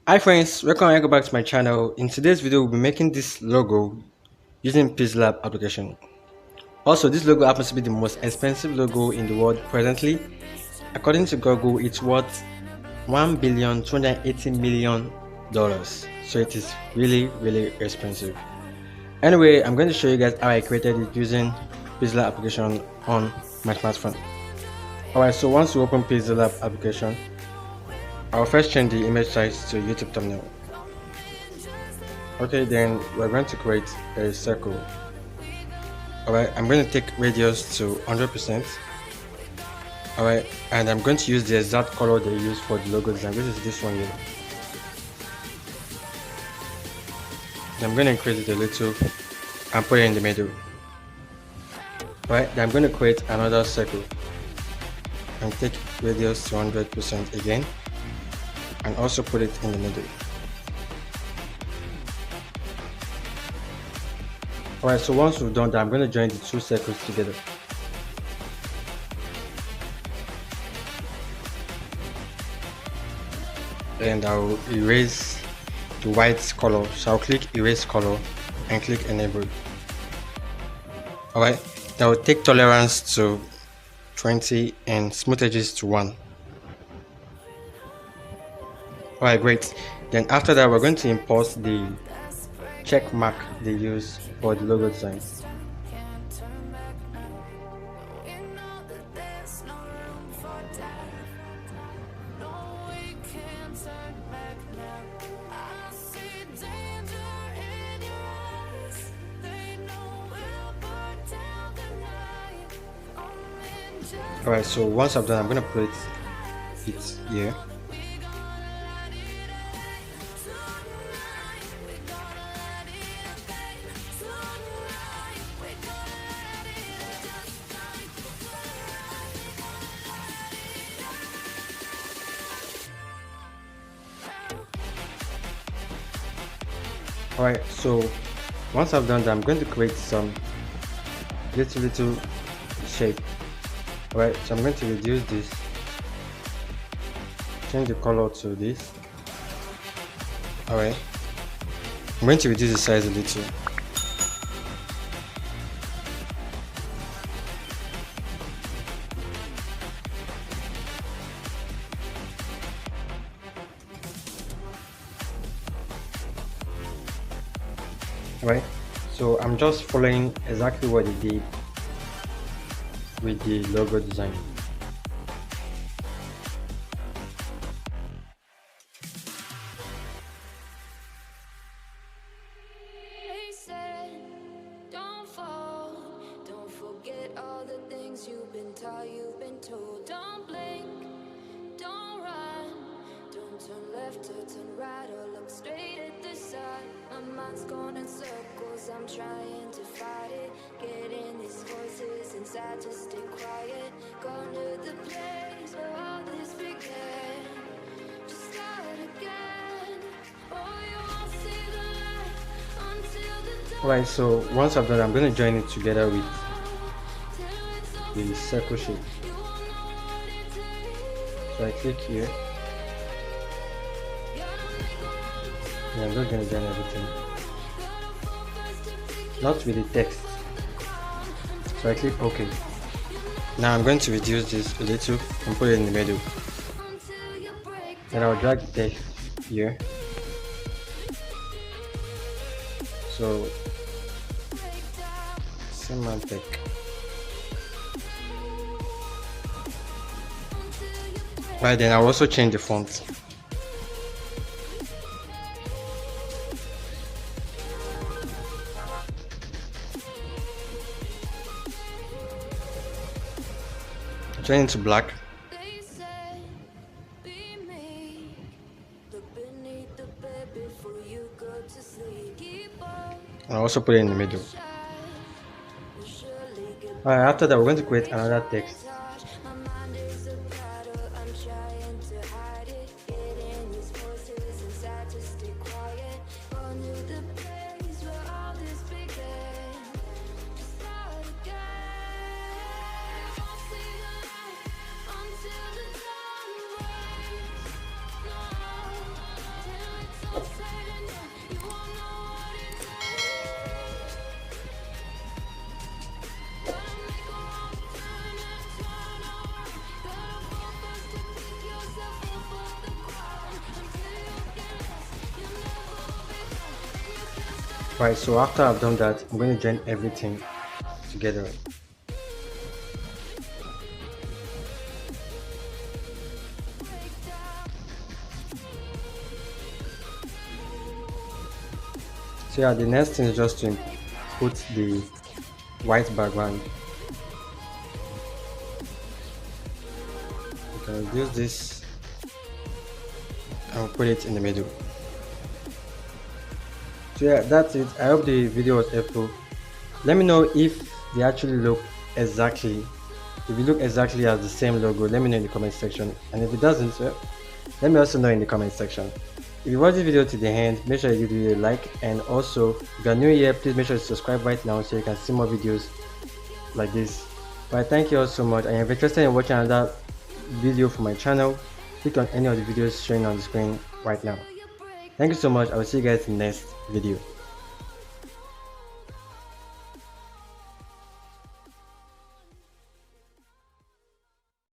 Hi friends, welcome back to my channel. In today's video, we'll be making this logo using Pixellab application. Also, this logo happens to be the most expensive logo in the world presently. According to Google, it's worth $1,280,000,000. So it is really expensive. Anyway, I'm going to show you guys how I created it using Pixellab application on my smartphone. Alright, so once you open Pixellab application, I'll first change the image size to YouTube thumbnail. Okay, then we're going to create a circle. Alright, I'm going to take radius to 100%. Alright, and I'm going to use the exact color they use for the logo design, which is this one here. Then I'm going to increase it a little and put it in the middle. Alright, then I'm going to create another circle and take radius to 100% again and also put it in the middle. Alright, so once we've done that, I'm going to join the two circles together. And I'll erase the white color. So I'll click erase color and click enable. Alright, then I'll take tolerance to 20 and smooth edges to 1. Alright, great. Then after that, we're going to import the check mark they use for the logo design. Alright, so once I've done, I'm going to put it here. Alright, so once I've done that, I'm going to create some little shape. Alright, so I'm going to reduce this, change the color to this. Alright, I'm going to reduce the size a little. Alright, so I'm just following exactly what they did with the logo design. Don't fall, don't forget all the things you've been taught, you've been told. Don't blink, don't run, don't turn left or turn right or look straight at the sun. My mind's going in circles, I'm trying to fight it. Getting these voices inside to stay quiet. Going to the place where all this began. Just start again. Oh, you won't see the light until the dawn. Alright, so once I've done that, I'm going to join it together with the circle shape. So I click here and I'm just going to join everything, not with the text. So I click OK. Now I'm going to reduce this a little and put it in the middle. Then I'll drag the text here. So Symantec. Right, then I'll also change the font. Change it to black. And I'll also put it in the middle. Alright, after that we're going to create another text. Right, so after I've done that, I'm going to join everything together. So yeah, the next thing is just to put the white background. You can reduce this and put it in the middle. So yeah, that's it. I hope the video was helpful. Let me know if they actually look exactly, if you look exactly as the same logo. Let me know in the comment section, and if it doesn't, well, let me also know in the comment section. If you watch this video to the end, make sure you give the video a like, and also if you are new here, please make sure to subscribe right now so you can see more videos like this. But thank you all so much, and if you're interested in watching another video from my channel, click on any of the videos showing on the screen right now. Thank you so much. I will see you guys in the next video.